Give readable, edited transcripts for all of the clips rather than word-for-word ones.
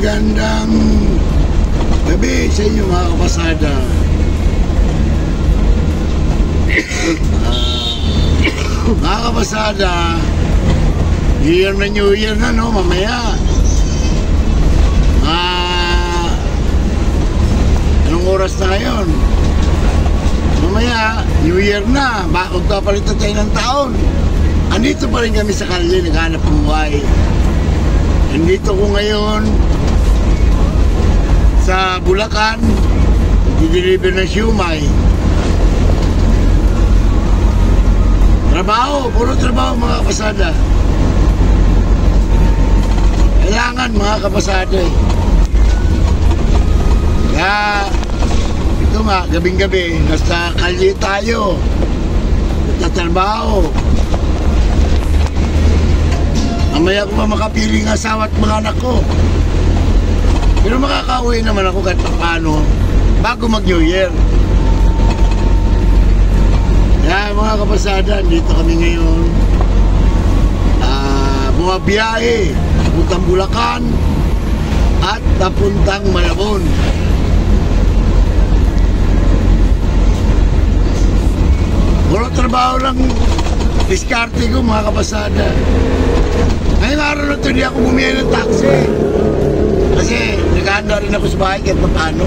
Magandang gabi sa inyo mga kapasada. Mga kapasada, New Year na no, mamaya. Anong oras na ngayon? Mamaya, New Year na, magpapalitan tayo ng taon. Andito pa rin kami sa kalye, naghanap ng buhay. Andito ko ngayon sa Bulacan, di-deliver ng siumay. Trabaho, puro trabaho mga kapasada. Kailangan mga kapasada eh. Kaya ito nga, gabing-gabi, nasa kalye tayo, nagtatrabaho. Mamaya ko pa makapiling asawa at mga anak ko. Pero makakauwi naman ako kahit paano bago mag New Year. Kaya mga kapasada, dito kami ngayon bumabiyahe papuntang Bulacan at papuntang Malabon. Puro trabaho lang diskarte ko mga kapasada. Ngayong araw na ito, hindi ako bumili ng taxi. Kasi naghahanda rin ako sa bahay kahit paano.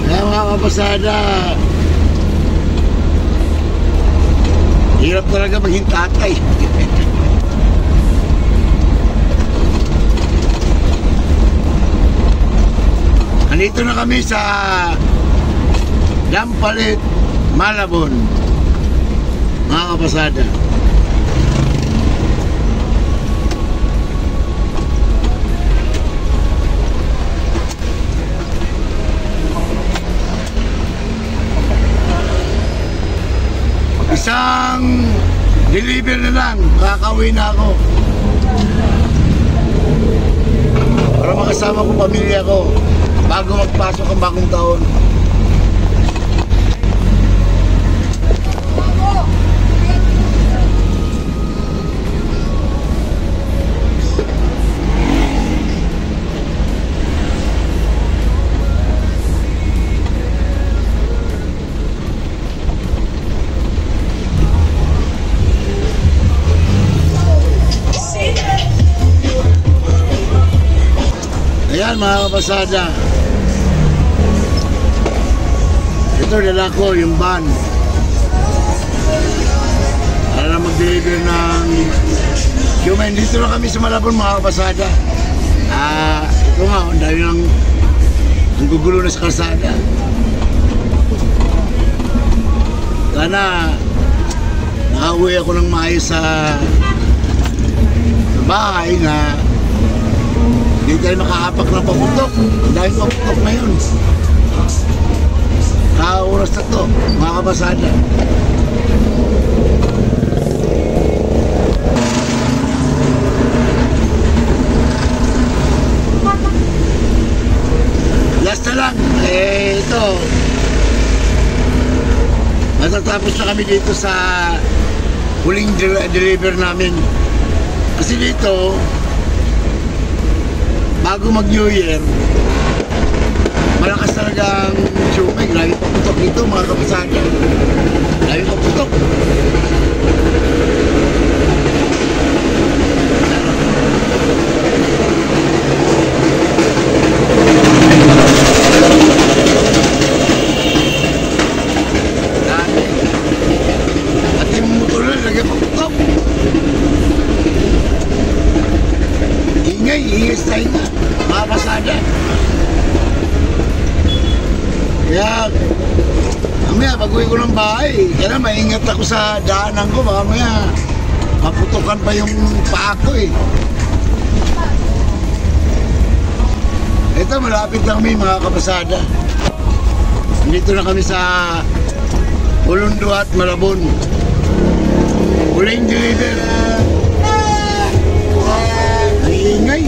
Kaya mga kapasada, hirap talaga maging tatay. Andito na kami sa Dampalit, Malabon, mga kapasada. Isang deliver na lang, kakauwi na ako para makasama ko pamilya ko bago magpasok ang bagong taon. Ayan mga kapasada, ito dala ko yung van para na mag-deliver ng siumay. Dito na kami sa Malabon mga kapasada. Ito nga, dahil lang ang gugulo na sa kalsada. Sana nakauwi ako ng maayos sa bahay na hindi tayo makaapak ng paputok. Dahil paputok ngayon. Oras na to, mga kapasada. Last na lang. Ito. Matatapos na kami dito sa huling deliver namin. Kasi dito, bago mag New Year, malakas talagang siumay. Grabe paputok dito mga kapasada. Grabe paputok. At yung motor na lagay paputok. Ingay tayo nga mga kapasada. Kaya mamaya pag-uwi ko ng bahay, kaya maingat ako sa daanan ko. Baka mamaya maputukan pa yung paa ko eh. Ito, malapit lang kami mga kapasada. Dito na kami sa Ulundo at Malabon. Huling deliver. Ang ingay.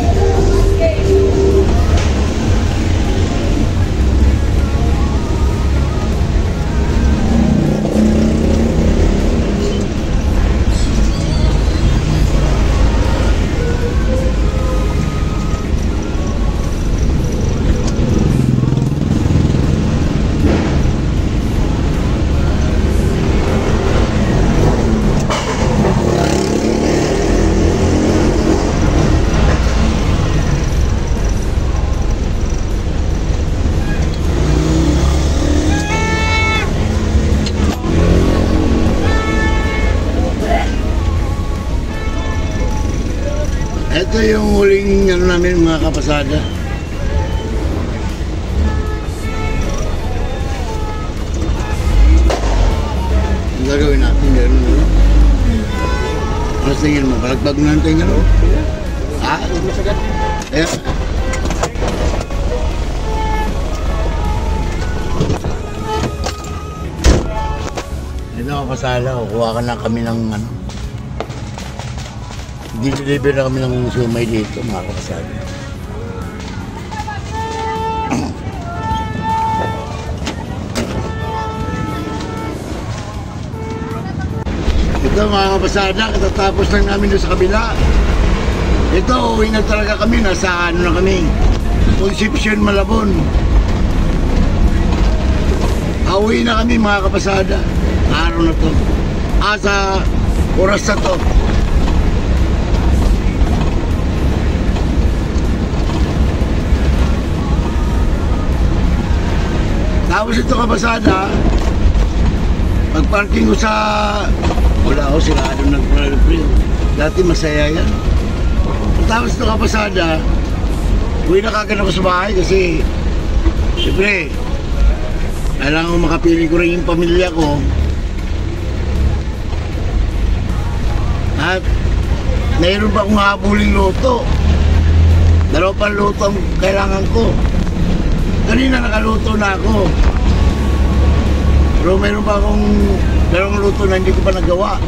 Ito yung huling ano namin mga kapasada. Ang gagawin natin gano'n ano? Ano tingin mo? Palagbag mo natin gano'n? Ha? Ayan. Ito kapasada, kukuha ka na kami ng ano. Deliver na kami ng sumay dito mga kapasada. Ito mga kapasada, katatapos lang namin doon sa kabila. Ito, uwi na talaga kami, nasa ano na kami, Concepcion, Malabon. Uwi na kami mga kapasada, araw na to. Sa oras na to. Tapos ito kapasada, pag-parking ko sa... Wala ako, sirado nag-pre. Dati masaya yan. Tapos ito kapasada, uwi na kagad ako sa bahay kasi siyempre, kailangan ko makapili ko rin yung pamilya ko. At mayroon pa akong habuling loto. Dalawa pang loto ang kailangan ko. Kanina nakaluto na ako. Pero mayroon pa akong dalawang luto na hindi ko pa nagawa.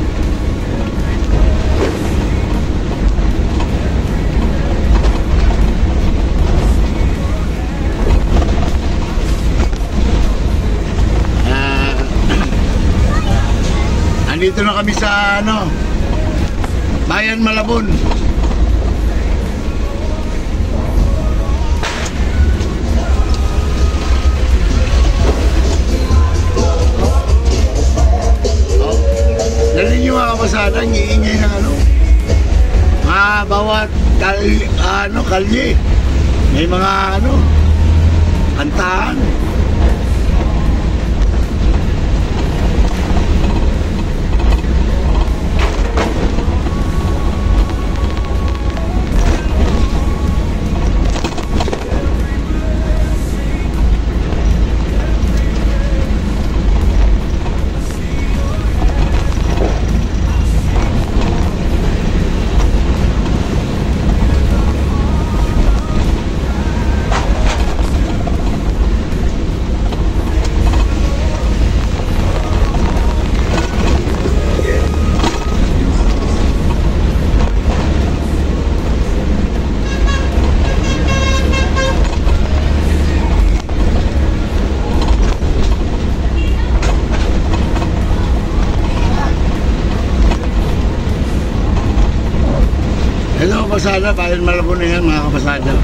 Andito na kami sa ano, Bayan Malabon. Dali nyo mga kapasada, ang iingay ng ano, bawat kalye, may mga ano, kantahan. Hello kapasada, Bayan Malabon na yan mga kapasada.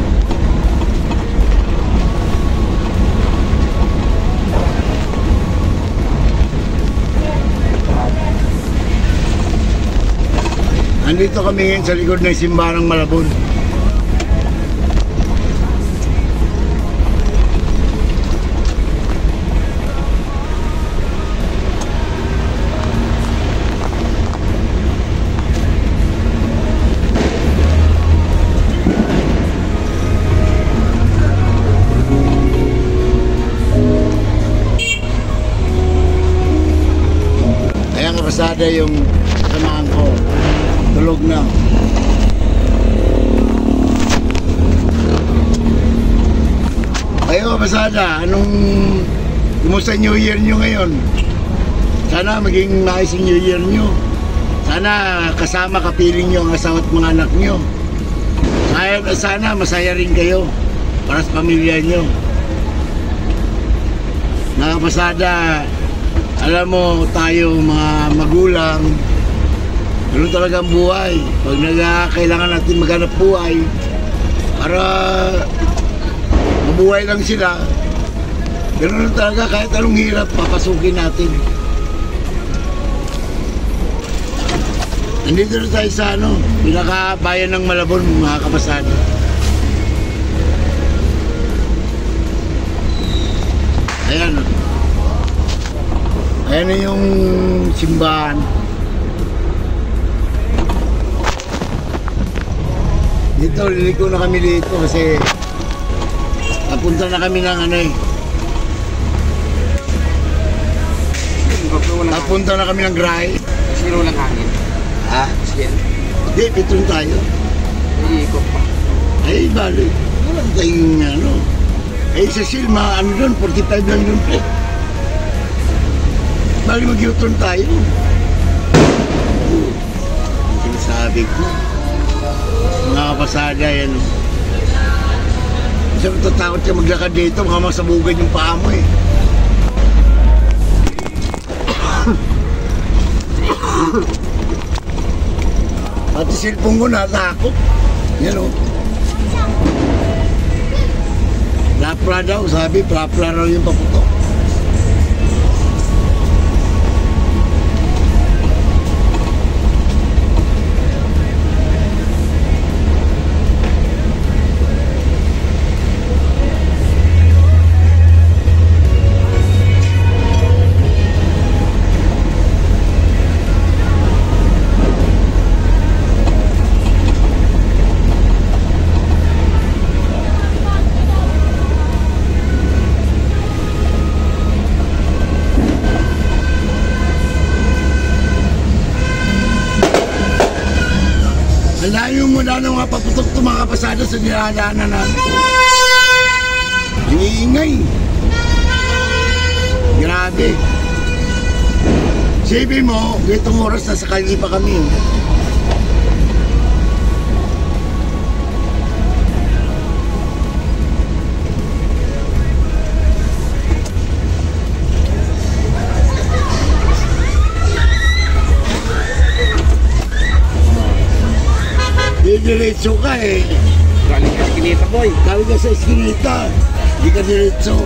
Andito kami ngayon sa likod ng simbahan ng Malabon. Kapasada yung samahan ko, tulog na. Kayo kapasada, kumusta New Year nyo ngayon? Sana maging maayos yung New Year nyo. Sana kasama kapiling nyo ang asawa at mga anak nyo. Sana masaya rin kayo para sa pamilya nyo. Mga kapasada, alam mo, tayo mga magulang, ganoon talaga ang buhay. Pag kailangan natin maghanap buhay, para mabuhay lang sila, ganoon talaga, kahit anong hirap, papasukin natin. Nandito na tayo sa pinakabayan ng Malabon, mga kapasada. Ayan, ayan na yung simbahan. dito, liliko na kami dito kasi napunta na kami ng ano eh. Napunta na kami ng Gray. Sino lang hangin? Ha? Sige. Hindi, pitron tayo. Iikot pa. Ay, bali. Wala tayong ano. Eh, sa Silma, ano doon, 45 lang doon. Bali, mag-U-turn tayo. Sinasabi ko. Mga kapasada, yan. Kasi matatakot ka maglakad dito, mga masabugan yung paa mo eh. Pati cellphone ko natakot. Yan o. Plapla daw, sabi, plapla raw yung paputok. Layo mo na nung paputok ito mga kapasada sa dinadaanan namin. Iniingay. Grabe. Sabi mo, itong oras na sa kali pa kami. Diretso ka eh. Galing ka sa Kinita, boy. Galing ka sa Eskinita. Hindi ka diretso.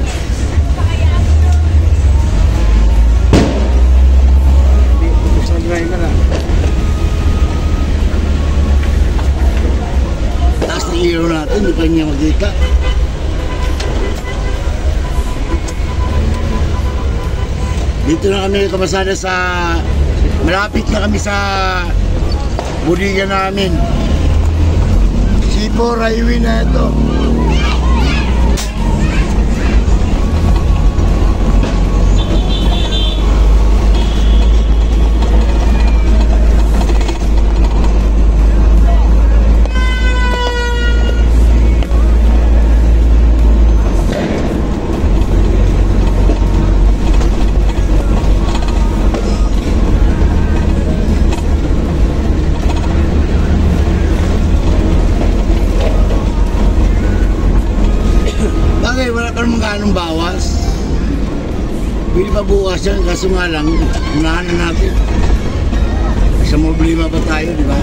Hindi, putos na driver ah. Taas na hero natin, hindi pa niya magkita. Dito na kami kamasada sa... Malapit na kami sa... Budiga namin. Sipo, highway na ito. Anong bawas? Bili pa bukas yan, kaso nga lang, unahan na natin. Sa problema pa tayo, di ba?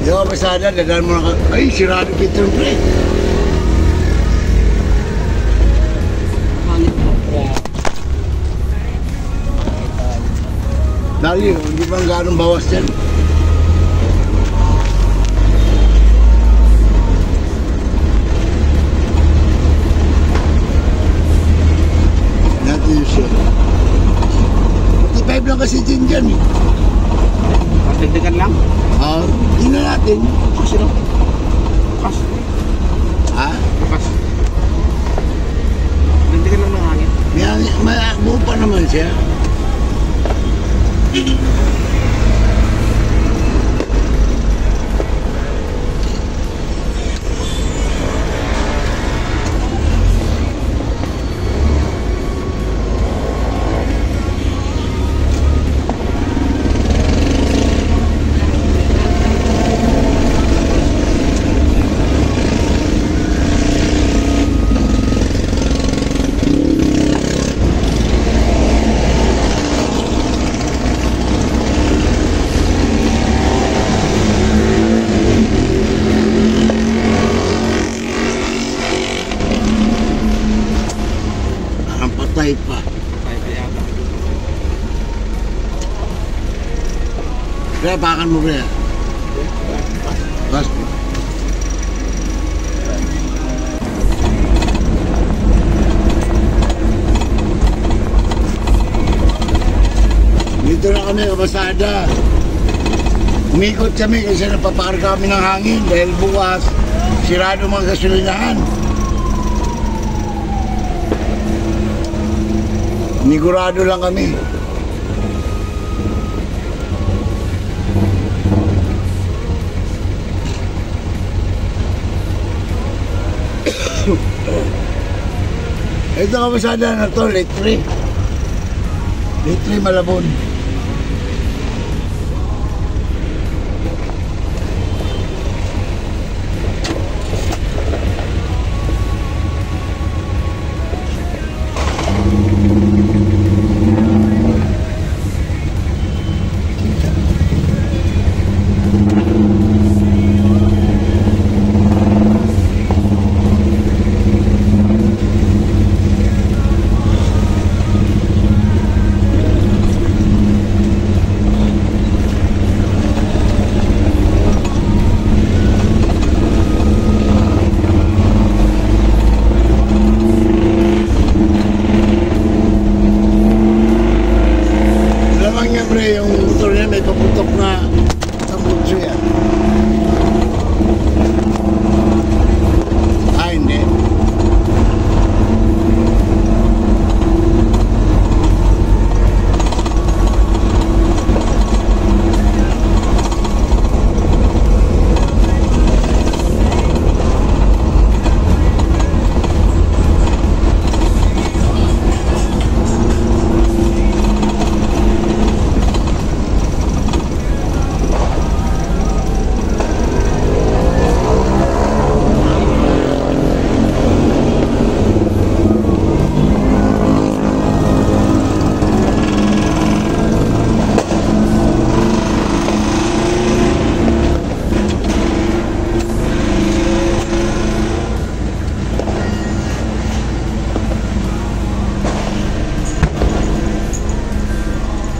Yo, pasada, dadaan mo na ka. Ay, sirado Petron Plate. Dali, hindi ba ang ganong bawas yan? Natin yung siya. 45 lang kasi dyan eh. Dagdagan lang? Hindi na natin. Kasi no? Kas. Ha? Kas. Dagdagan lang ng hangin. May buo pa naman siya. Kaya pakan mo kaya. Bas. Dito na kami, kabasada. Umikot kami kasi napapakarga kami ng hangin dahil bukas sirado mga gasolinahan. Nigurado lang kami. Ito kabasada na to, late 3. Late 3 Malabon. Yung motor niya may paputok na tambutso yan. Hindi.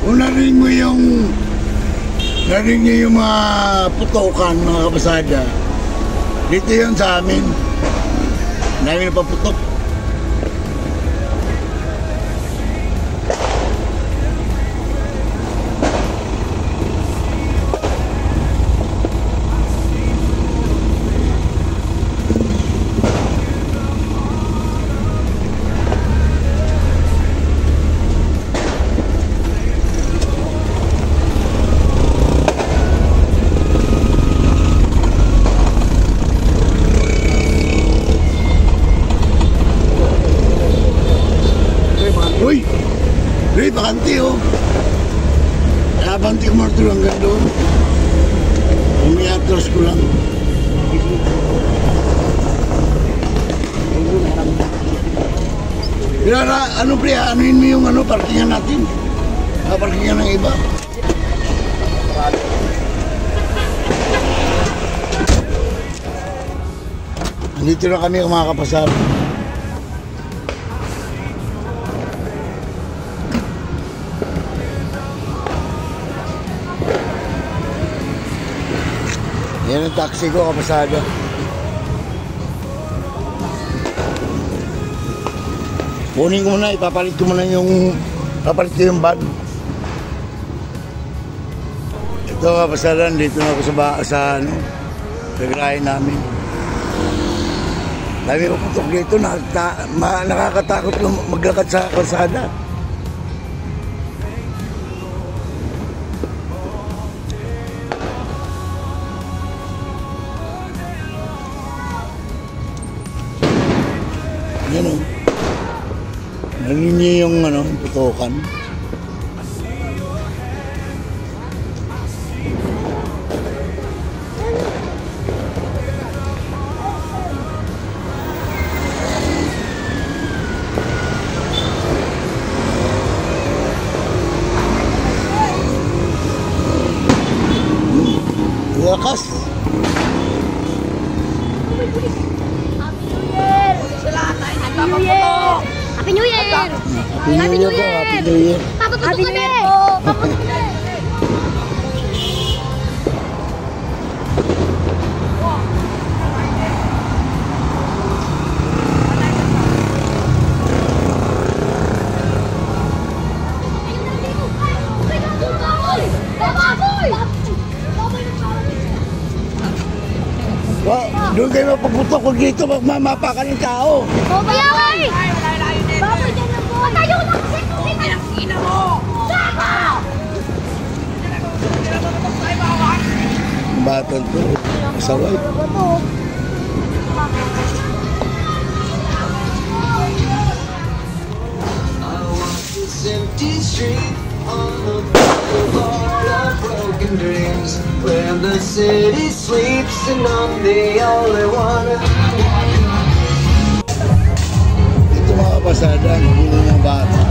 Kung narinig niyo yung mga putokan, mga kabasada, dito yun sa amin. Dami na paputok. Uy! Uy, bakanti oh! Nabanti ko marito hanggang doon. Umiatros ko lang. Kaya ano pre, anuin mo yung parkingan natin. Parkingan ng iba. Andito na kami mga kapasar. Yan ang taxi ko, kapasada. Kunin ko muna, ipapalit ko muna yung bag. Ito kapasada, dito na ako sa garahe namin. Dami ko putok dito, nakakatakot maglakad sa kalsada. Yan o. Narinig niyo yung putokan. Lakas. Happy New Year! Happy New Year po, Happy New Year. Papaputok kami! Doon kayo mapaputok ko dito, magmamapa ka ng tao. Oh, baboy! Baboy, dyan na po! Tayo na kasi! Hindi ang ina mo! Saka! Batang to, masaway. Empty street on the boulevard of broken dreams, where the city sleeps and I'm the only one. Ito mga kapasada, ang gulo ng bata.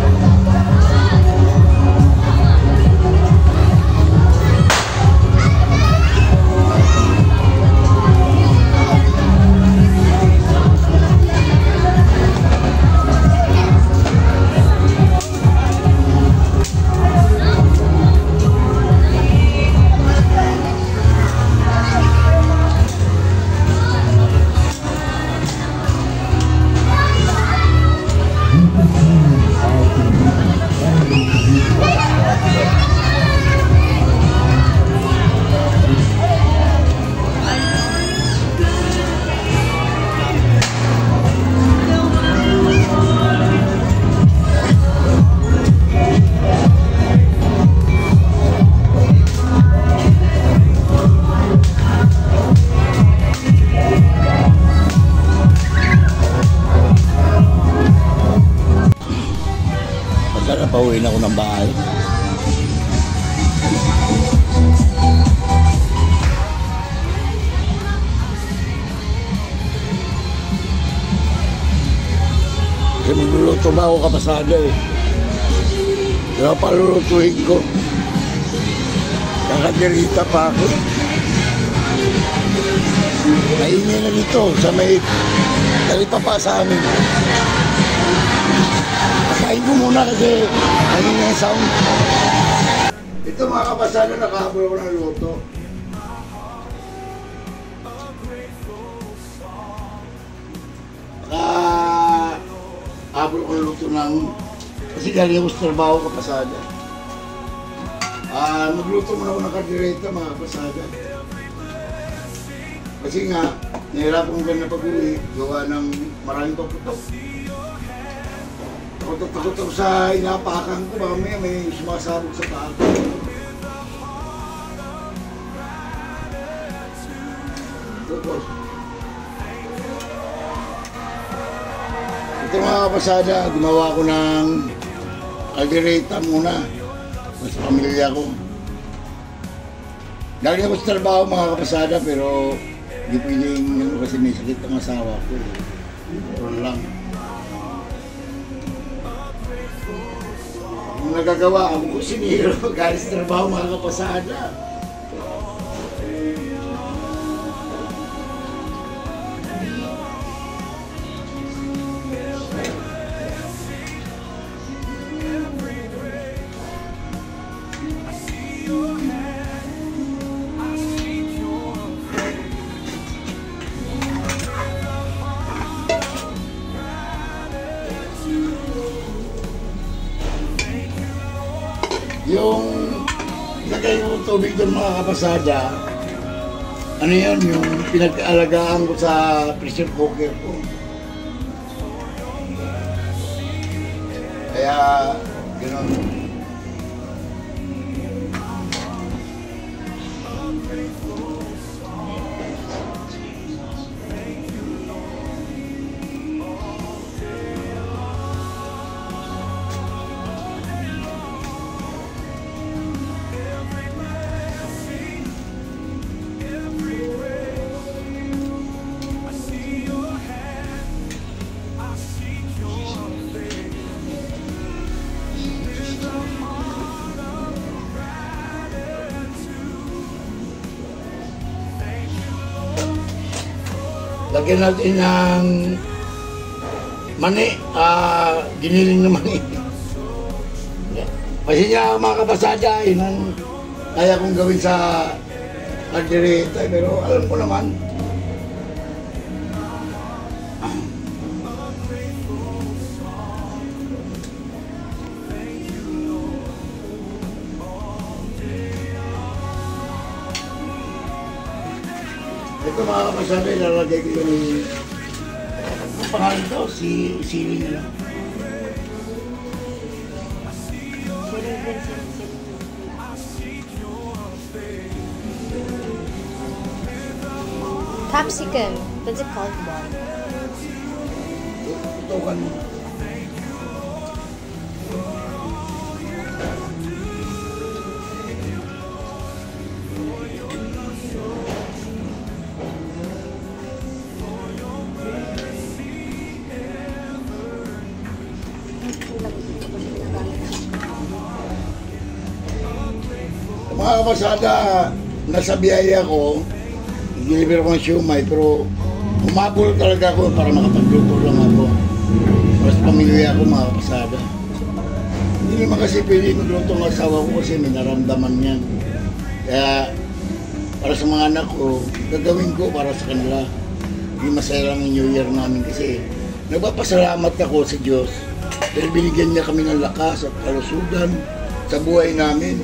Pauwi na ako ng bahay. Kasi magluluto ba ako kapasada eh. Kaya palulutuin ko. Kakadirita pa ako. Naingay na dito sa may talipa pa sa amin. Kain ko muna kasi kanina yung sound. Ito mga kapasada, nakahabol ako ng luto. Nakahabol ako ng luto ng... Kasi galing ako sa trabaho kapasada. Magluto muna ako ng kardireta mga kapasada. Kasi nga, nahirapan ko na pag-uwi, gawa ng maraming paputok. Takot ako sa inapakan ko, baka may sumasabog sa paa ko. Ito mga kapasada, gumawa ko ng aldereta muna sa pamilya ko. Galing ako sa trabaho mga kapasada, pero hindi pwedeng kasi may sakit ang asawa ko. Pero lang. Kung nagagawa, ako kusinero, galing sa trabaho mga kapasada. Yung lagay ko tubig doon mga kapasada, ano yun, yung pinag-alagaan ko sa pressure cooker ko. Kaya, gano'n. Lagyan natin ng mani, giniling na mani. Kasi niya mga kapasada, yun ang kaya kong gawin sa kaldereta, pero alam ko naman. Ito mga kapasabi, lalagay ko yung ang pangalan to, sili nila. Capsicum. What's it called, Bob? Tutukan mo. Mga kapasada, nasa biyaya ko, i-deliver ko ng siumay, pero umabol talaga ako para makapagluto lang ako. Mas pamilya ako mga kapasada. Hindi naman kasi pwede magluto ng asawa ko kasi may naramdaman yan. Kaya para sa mga anak ko, gagawin ko para sa kanila. Hindi masaya lang yung New Year namin kasi nagpapasalamat ako sa Diyos dahil binigyan niya kami ng lakas at kalusugan sa buhay namin.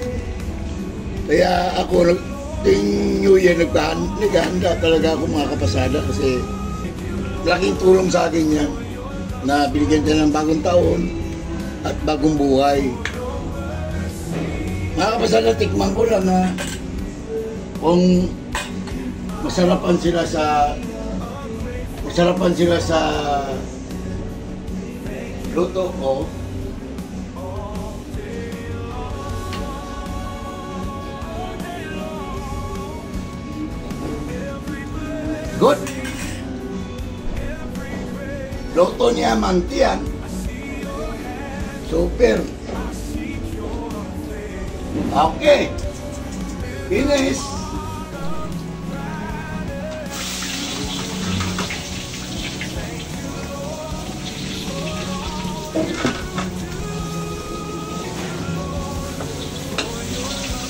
Kaya ako, ting New Year, naghahanda talaga ako mga kapasada kasi malaking tulong sa akin yan na binigyan siya ng bagong taon at bagong buhay. Mga kapasada, tikman ko lang na kung masarapan sila sa luto ko. Good. Luto niya mantiyan. Super. Okay. Finish.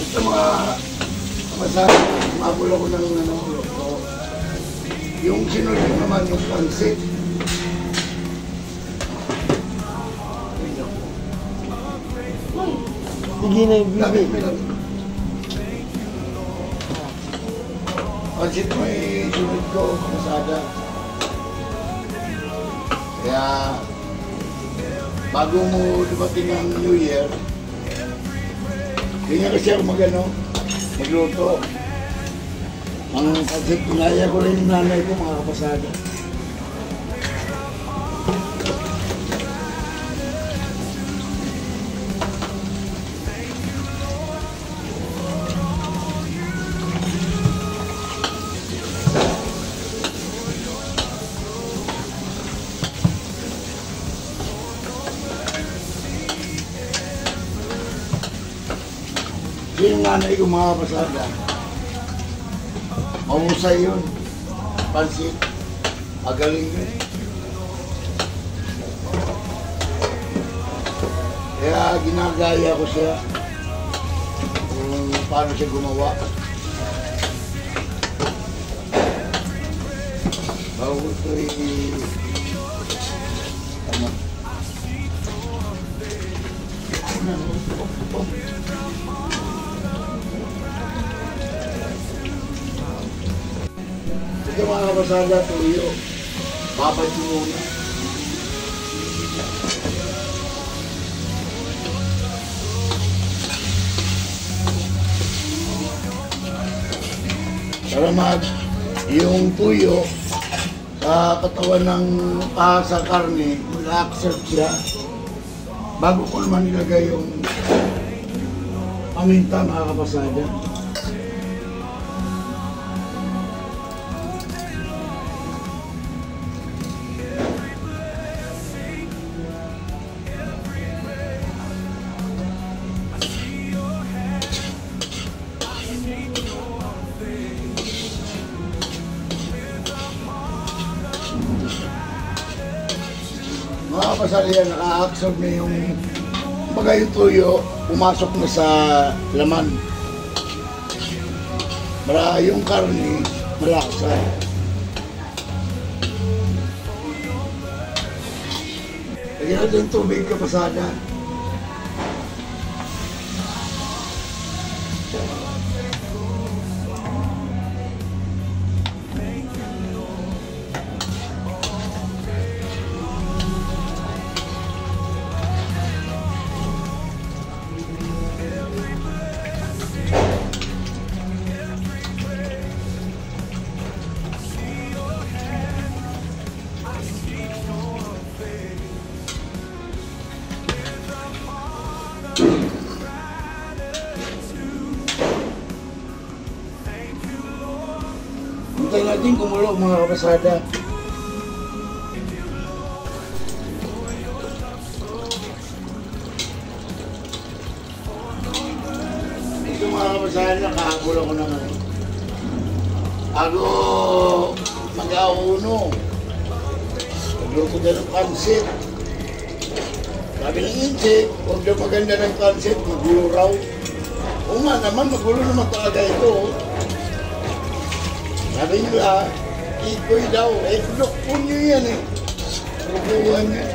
Ito mga kamasada, magulo ko ng luto. Yung sinunod naman yung pansit. Hindi na yung bibi. Pansit mo sunod ko, kamasada. Kaya, bago mo dumating ang New Year, ganyan kasi ako magluto. Ang pansit, pinaya ko rin yung nanay ko, mga kapasada. Yung nanay ko, mga kapasada, mahusay yun. Pansit. Magaling yun. Kaya ginagaya ko siya kung paano siya gumawa. Bago ito'y ito mga kapasada, tuyo. Babad mo muna. Para yung tuyo sa katawan ng sa karne, mag-accept siya. Bago ko naman nilagay yung paminta mga kapasada. Mga kapasalihan, naka-absorb na yung bagay yung tuyo, pumasok na sa laman. Para yung karne, malasa. Lagyan natin yung tubig, kapasada. Hintayin natin kumulo mga kapasada. Ito mga kapasada, kahapon ako naman. Ako mag-auno. Nagluto na ng pansit. Sabi ng Inche, huwag na maganda ng pansit, magulo raw. Oo nga naman, magulo naman talaga ito. Sabi nila, ikoy daw. Eh, pinukpon nyo yan eh. Rubuhan niya.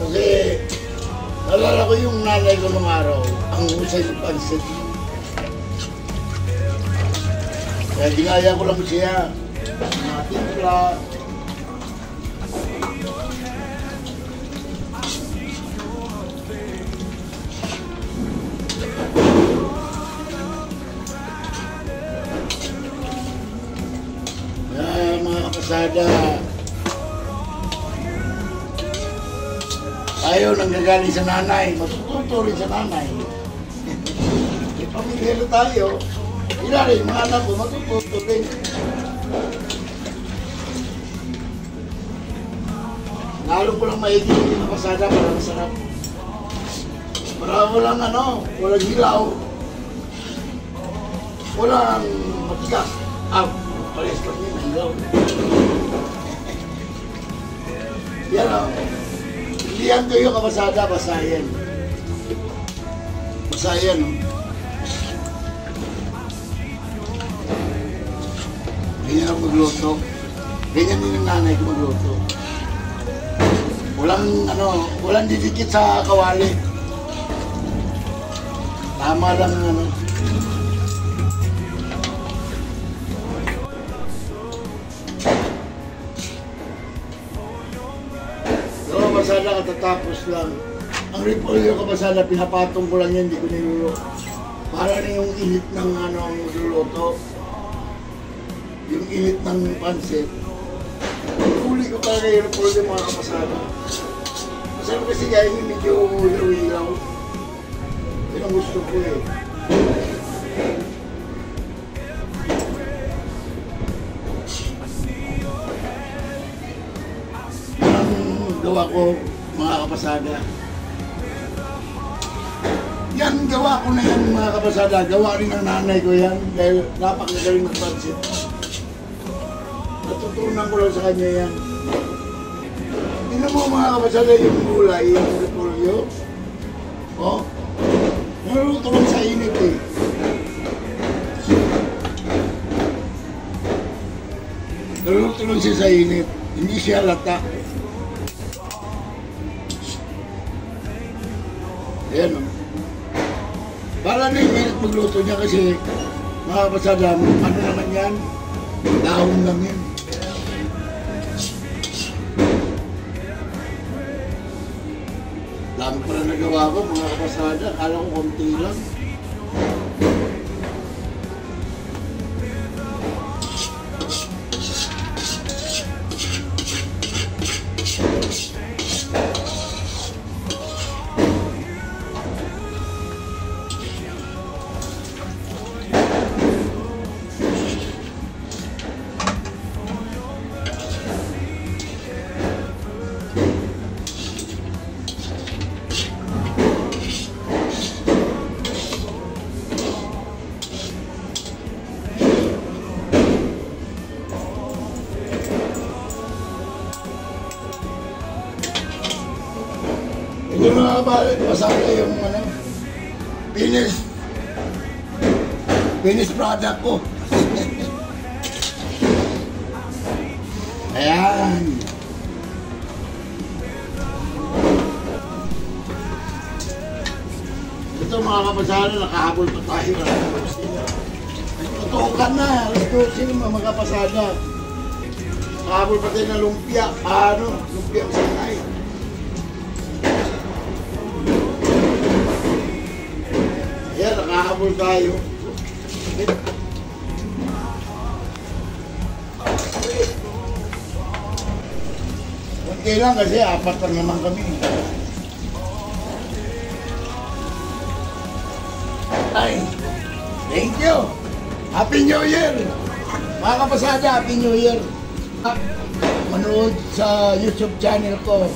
Kasi, nalala ko yung nanay ko nung araw, ang husay ng pansit. Kaya ginaya ko lang siya. Mga timpla. Kaya mga kapasada, ayaw nang gagaling sa nanay, matututo rin sa nanay. May pamilya na tayo, sila rin, mga anak ko, matututo rin. Nalo ko lang maigil yung pasada para masarap. Para walang walang hilaw. Walang matigas. Pares lang yun, hilaw. Yan o. Liyan ko yung kapasada, basayan. Basayan, no? Ganyan ako magluto. Ganyan din yung nanay ko magluto. Walang didikit sa kawali. Tama lang Kapasada katatapos lang. Ang repolyo kapasada, pinapatong ko lang yan, hindi ko nilulo. Para na yung init ng luluto. Yung init ng pansit. Huli ko talaga yung repolyo mga kapasada. Masarap kasi kaya yung medyo ilaw-ilaw. Yun ang gusto ko eh. Gawa ko mga kapasada. Yan, gawa ko na yan mga kapasada. Gawa rin ng nanay ko yan dahil napakagaling ng pansit. Natutunan ko lang sa kanya yan. Tingnan mo mga kapasada yung gulay, yung repolyo. Oh, naluto lang sa init eh. Naluto lang siya sa init. Hindi siya lata. Ayan o. Para na yung minute magluto niya kasi mga kapasada, ano naman yan? Dahon lang yan. Dami pala nagawa ko mga kapasada. Akala ko konti lang. Yung mga pasada yung finished product ko. Ayan. ito mga kapasada, nakahabol pa tayo. Tutukan na, alas 12 naman mga kapasada. Nakahabol pa tayo ng lumpia. Lumpia sa Shanghai. Ayan, nakahabol tayo. Okay lang kasi apat lang naman kami. Ay, thank you. Happy New Year. Mga kapasada, Happy New Year. Manood sa YouTube channel ko.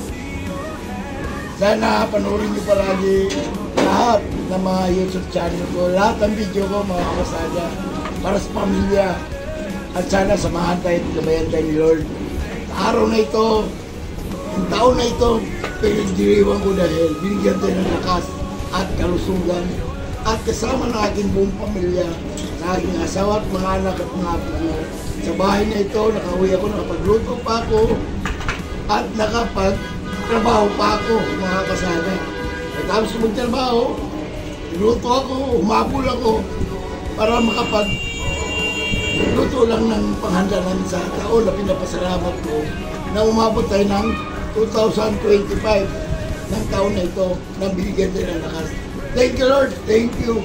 Sana panoorin niyo palagi lahat ng mga YouTube channel ko. Lahat ng video ko mga kapasada para sa pamilya. At sana samahan tayo at gabayan tayo ni Lord. Sa araw na ito, ang taon na ito, pinagdiriwan ko dahil binigyan tayo ng lakas at kalusugan at kasama ng aking buong pamilya, ng aking asawa at mga anak at mga apo. Sa bahay na ito, nakauwi ako, nakapagluto pa ako at nakapagtrabaho pa ako, mga kasana. Tapos magtrabaho, luto ako, humabol ako para luto lang ng panghanda namin sa taon na pinapasalamat ko na umabot tayo ng 2025 ng taon na ito na binigyan tayo ng lakas. Thank you, Lord. Thank you.